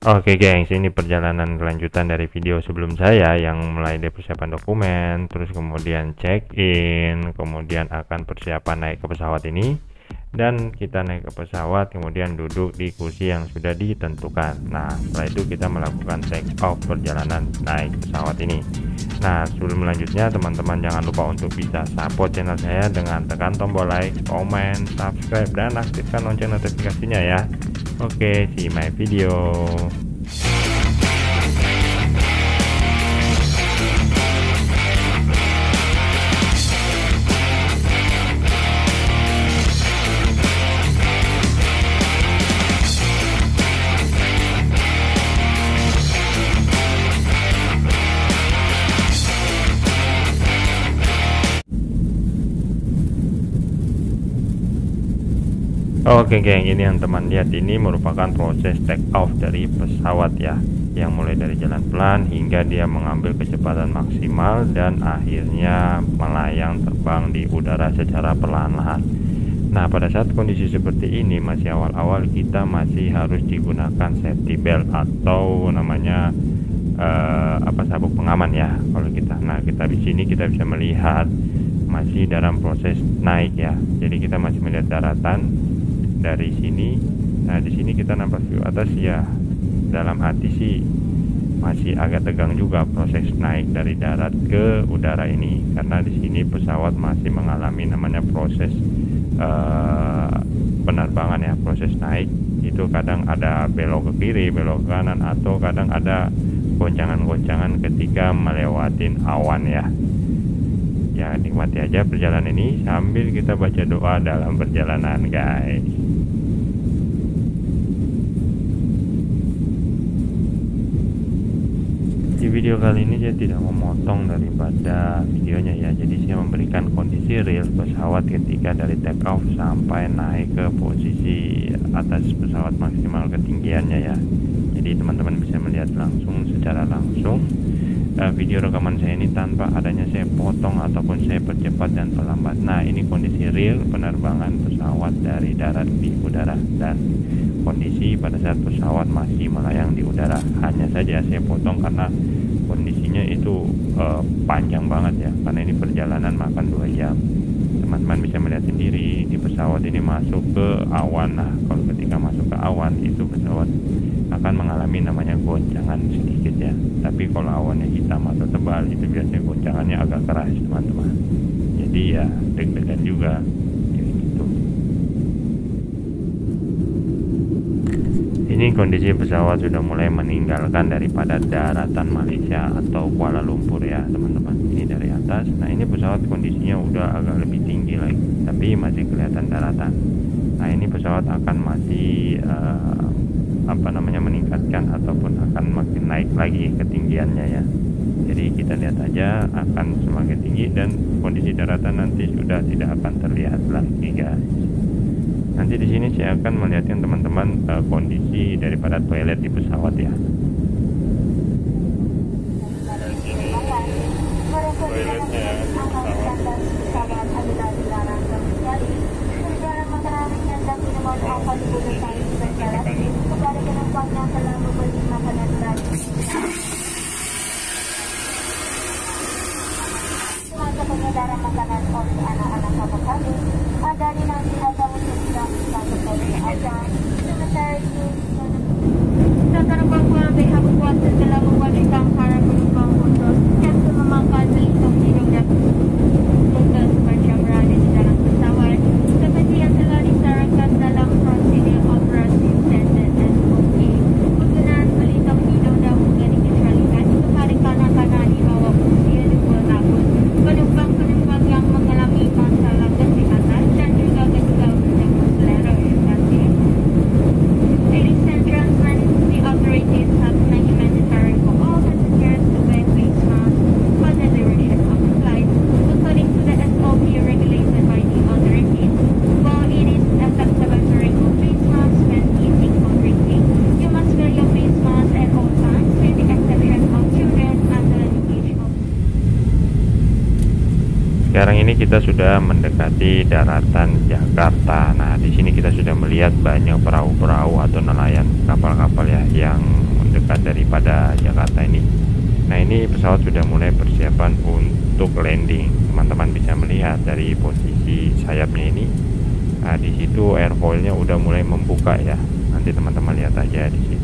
Oke gengs, ini perjalanan kelanjutan dari video sebelum saya yang mulai dari persiapan dokumen, terus kemudian check-in, kemudian akan persiapan naik ke pesawat ini, dan kita naik ke pesawat kemudian duduk di kursi yang sudah ditentukan. Nah, setelah itu kita melakukan take off perjalanan naik pesawat ini. Nah, sebelum melanjutnya teman-teman jangan lupa untuk bisa support channel saya dengan tekan tombol like, comment, subscribe, dan aktifkan lonceng notifikasinya ya. Oke, see my video. Oke geng, ini yang teman lihat ini merupakan proses take off dari pesawat ya, yang mulai dari jalan pelan hingga dia mengambil kecepatan maksimal dan akhirnya melayang terbang di udara secara perlahan-lahan. Nah, pada saat kondisi seperti ini masih awal-awal, kita masih harus digunakan safety belt atau namanya sabuk pengaman ya kalau kita. Nah, kita di sini kita bisa melihat masih dalam proses naik ya, jadi kita masih melihat daratan dari sini. Nah, di sini kita nampak view atas ya. Dalam hati sih masih agak tegang juga proses naik dari darat ke udara ini, karena di sini pesawat masih mengalami namanya proses penerbangan ya, proses naik itu kadang ada belok ke kiri, belok ke kanan, atau kadang ada goncangan-goncangan ketika melewatin awan ya. Ya, nikmati aja perjalanan ini sambil kita baca doa dalam perjalanan guys. Di video kali ini saya tidak memotong daripada videonya ya, jadi saya memberikan kondisi real pesawat ketika dari take off sampai naik ke posisi atas pesawat maksimal ketinggiannya ya. Jadi teman-teman bisa melihat langsung secara langsung video rekaman saya ini tanpa adanya saya potong ataupun saya percepat dan perlambat. Nah, ini kondisi real penerbangan pesawat dari darat di udara dan kondisi pada saat pesawat masih melayang di udara. Hanya saja saya potong karena kondisinya itu panjang banget ya, karena ini perjalanan makan 2 jam. Teman-teman bisa melihat sendiri di pesawat ini masuk ke awan. Nah, kalau ketika masuk ke awan itu pesawat akan mengalami namanya goncangan sedikit ya, tapi kalau awannya hitam atau tebal itu biasanya goncangannya agak keras teman-teman, jadi ya deg-degan juga gitu. Ini kondisi pesawat sudah mulai meninggalkan daripada daratan Malaysia atau Kuala Lumpur ya teman-teman. Ini dari atas. Nah, ini pesawat kondisinya udah agak lebih tinggi lagi, tapi masih kelihatan daratan. Nah, ini pesawat akan masih meningkatkan ataupun akan makin naik lagi ketinggiannya ya. Jadi kita lihat aja akan semakin tinggi dan kondisi daratan nanti sudah tidak akan terlihat lagi guys. Nanti di sini saya akan melihatkan teman-teman kondisi daripada toilet di pesawat ya. Toiletnya pengedaran makanan oleh anak-anak sama kami ada di nanti atau untuk tidak bisa bekerja aja sementara itu secara bahwa pihak kuasa telah mewajibkan para penumpang untuk setiap memakan pelindung hidung dan muka sepanjang berada di dalam pesawat seperti yang telah disarankan dalam prosedur operasi standard SOP. Penggunaan pelindung hidung dan muka dikecualikan kepada kanak-kanak di bawah usia 2 tahun, penumpang-penumpang yang mengalami masalah kesihatan dan juga gejala penyakit selera iritasi. Ladies and gentlemen, the authorities have made it mandatory for all passengers to wear face masks for the duration of the flight, according to the SOP regulated by the authorities. While it is acceptable to remove face masks when eating or drinking, you must wear your face mask at all times, with the exception of children under the age of. Sekarang ini kita sudah mendekati daratan Jakarta. Nah, di sini kita sudah melihat banyak perahu-perahu atau nelayan kapal-kapal ya yang dekat daripada Jakarta ini. Nah, ini pesawat sudah mulai persiapan untuk landing. Teman-teman bisa melihat dari posisi sayapnya ini. Nah, di situ airfoilnya udah mulai membuka ya. Nanti teman-teman lihat aja di sini.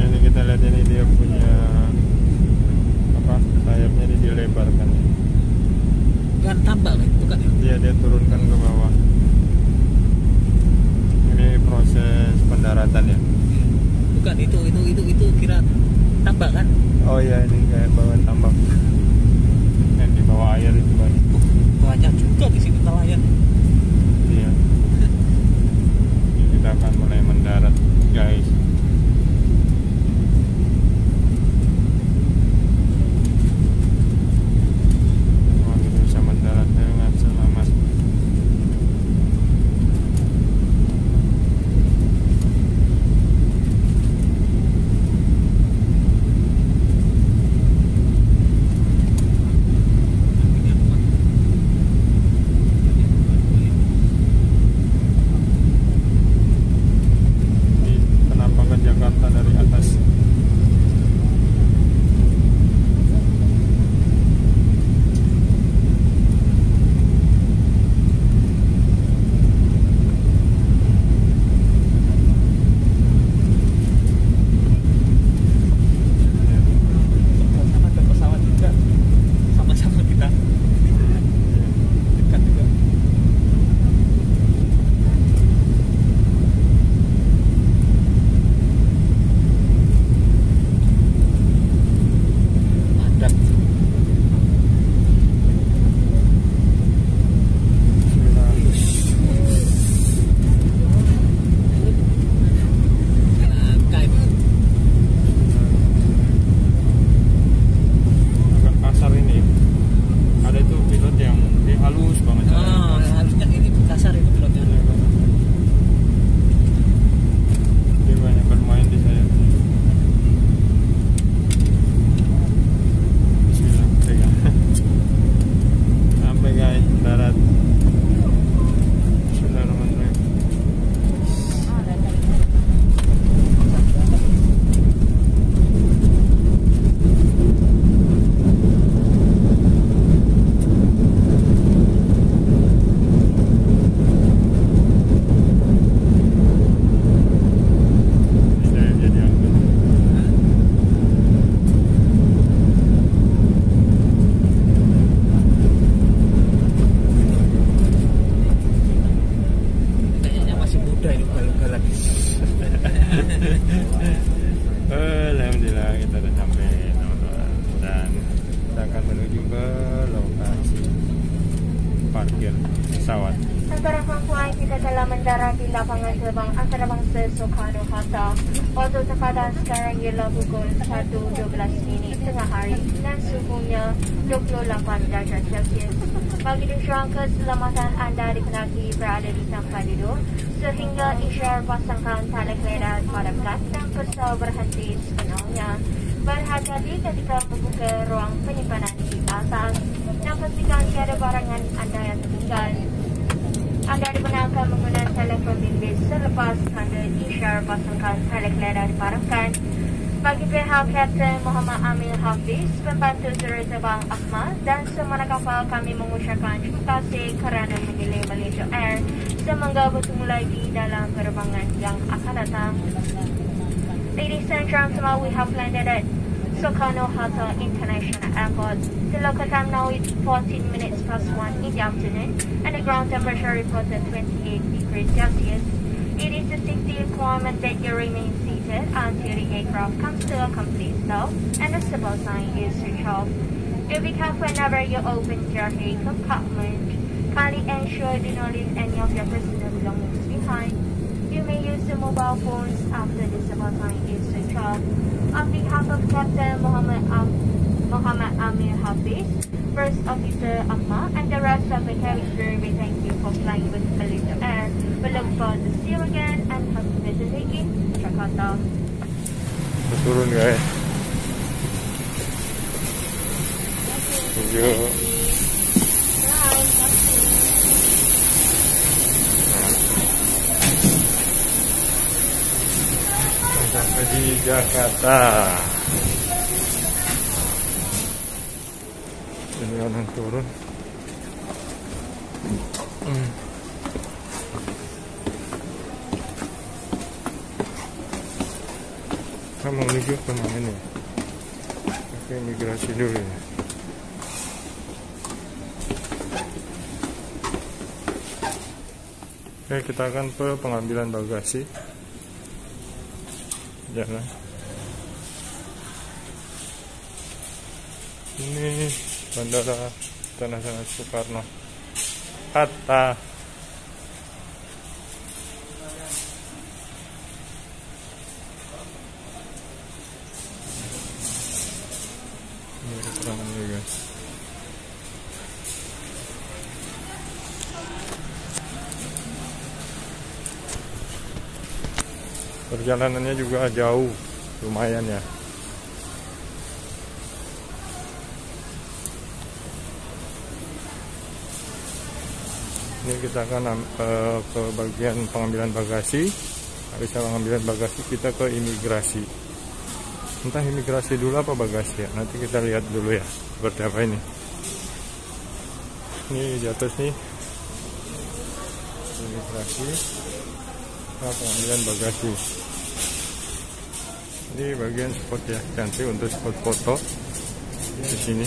Ini kita lihat ini dia punya apa? Sayapnya ini dilebarkan. Kan tambah kan, bukan ya? Dia turunkan ke bawah. Ini proses pendaratan ya. Bukan itu kira tambah kan? Oh iya, ini kayak bawaan tambak yang di bawah air itu banyak. Banyak juga di sini nelayan. Iya. Ini kita akan mulai mendarat, guys. Oh, kita bisa mendarat dengan selamat. Penampakan Jakarta dari atas. Sama ada pesawat juga, sama-sama kita dekat juga. Padat. Kayak Agak kasar ini. Ada itu pilot yang dia halus banget. harusnya ini kasar itu pilotnya. Dia banyak bermain di sayap. Bismillah, pegang. Sampai guys, darat. Bismillahirrahmanirrahim. Saya jadi angkut. Kayaknya masih muda ini ugal-ugalan. Alhamdulillah kita sudah sampai teman-teman, dan kita akan menuju ke lokasi parkir pesawat. Saudara perempuan, kita telah mendarat di lapangan terbang antarabangsa Soekarno-Hatta. Waktu tempatan sekarang ialah pukul 1.12 tengah hari dan suhunya 28 darjah Celsius. Bagi disyukur keselamatan anda dikenali berada di tempat duduk sehingga isyarat pasangkan tali keleda dipadamkan dan pesawat berhenti sepenuhnya. Berhati-hati ketika membuka ruang penyimpanan di atas dan pastikan tiada barangan anda yang tertinggal. Anda dibenarkan menggunakan telefon bimbit selepas tanda isyarat pasangkan tali keleda dipadamkan. Bagi pihak Kapten Muhammad Amir Hafiz, pembantu juruterbang Ahmad dan semua kapal, kami mengucapkan terima kasih kerana memilih Malaysia Air. Semoga bertemu lagi dalam penerbangan yang akan datang. Ladies and gentlemen, we have landed at Soekarno-Hatta International Airport. The local time now is 14 minutes past 1 in the afternoon and the ground temperature reported 28 degrees Celsius. It is a safety requirement that you remain seated until the aircraft comes to a complete stop and the seatbelt sign is switched off. Do be careful whenever you open your hay compartment. Kindly ensure do not leave any of your personal belongings behind. You may use the mobile phones after the seatbelt sign is switched off. On behalf of Captain Muhammad Amir Hafiz, First Officer Ahmad, and the rest of the cabin crew, we thank you for flying with Malaysia Air. We look forward to see you again and have a pleasant day in Jakarta. Turun guys. Thank you. Yuk. Sampai di Jakarta. Ini orang turun. Kita mau menuju ke mana nih? Ke imigrasi dulu ya. Oke, kita akan ke pengambilan bagasi. Jalan. Ini Bandara Internasional Soekarno Hatta. Ini keterangannya guys. Perjalanannya juga jauh, lumayan ya. Ini kita akan ke bagian pengambilan bagasi. Habis pengambilan bagasi kita ke imigrasi. Entah imigrasi dulu apa bagasi ya. Nanti kita lihat dulu ya seperti apa ini. Ini di atas nih imigrasi. Pengambilan bagasi. Ini bagian spot ya, cantik untuk spot foto di sini.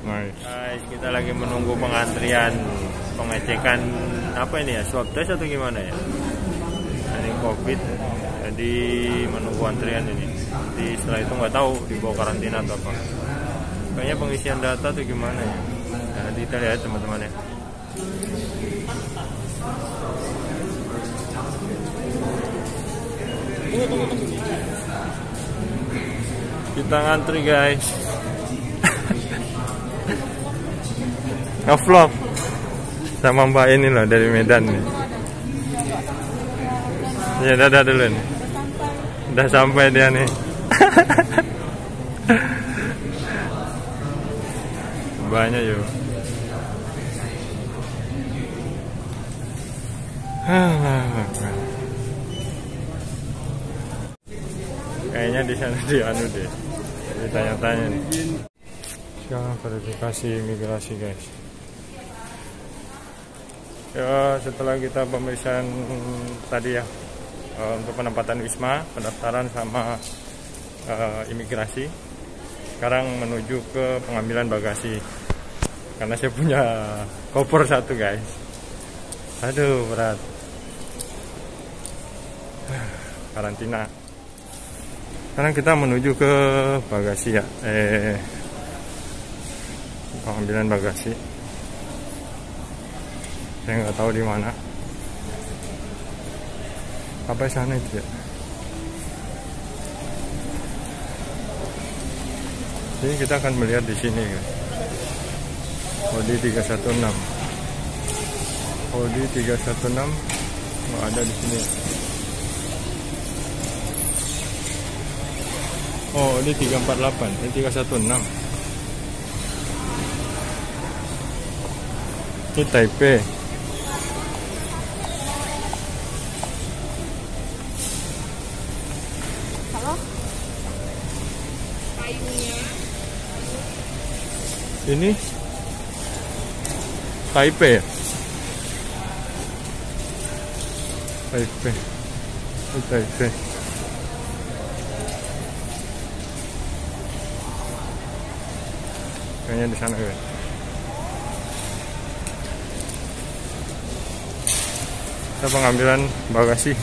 Nice. Guys, kita lagi menunggu pengantrian pengecekan apa ini ya, swab test atau gimana ya? Ini COVID, jadi menunggu antrian ini. Jadi setelah itu nggak tahu dibawa karantina atau apa. Kayaknya pengisian data atau gimana ya? Nah, nanti kita lihat teman-teman ya. Kita ngantri guys. Nge-vlog sama Mbak ini loh dari Medan nih. Ya dadah dulu nih. Udah sampai dia nih. Banyak yuk. Kayaknya di sana di anu deh. Ditanya-tanya nih. Sekarang verifikasi imigrasi guys. Ya, setelah kita pemeriksaan tadi ya untuk penempatan wisma, pendaftaran sama imigrasi, sekarang menuju ke pengambilan bagasi. Karena saya punya koper satu guys. Aduh berat. Karantina. Sekarang kita menuju ke bagasi ya. Pengambilan bagasi. Saya nggak tahu di mana. Apa sana itu ya? Jadi kita akan melihat di sini guys. Audi 316. Audi 316 ada di sini. Oh, ini 348, ini 316. Ini Taipei. Halo? Kayunya. Ini Taipei ya? Taipei. Ini Taipei. Kayaknya di sana guys. Kita pengambilan bagasi.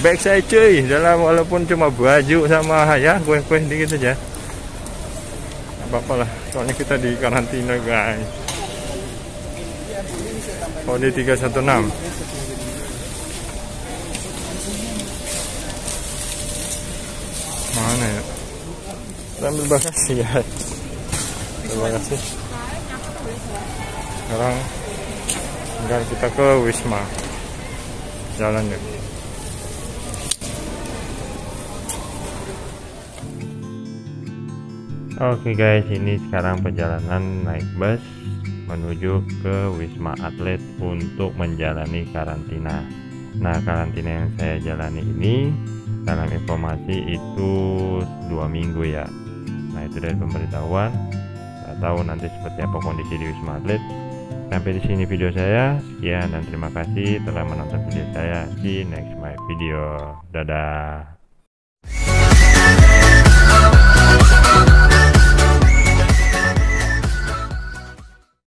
Baik saya cuy, dalam walaupun cuma baju sama ya kue-kue dikit aja. Apa-apa lah, soalnya kita di karantina guys. Audi 316. Mana ya? Kita ambil bagasi ya. Terima kasih. Sekarang tinggal kita ke Wisma. Jalan yuk. Oke guys, ini sekarang perjalanan naik bus menuju ke Wisma Atlet untuk menjalani karantina. Nah, karantina yang saya jalani ini dalam informasi itu 2 minggu ya. Nah, itu dari pemberitahuan. Nggak tahu nanti seperti apa kondisi di Wisma Atlet. Sampai di sini video saya. Sekian dan terima kasih telah menonton video saya. See you next my video. Dadah.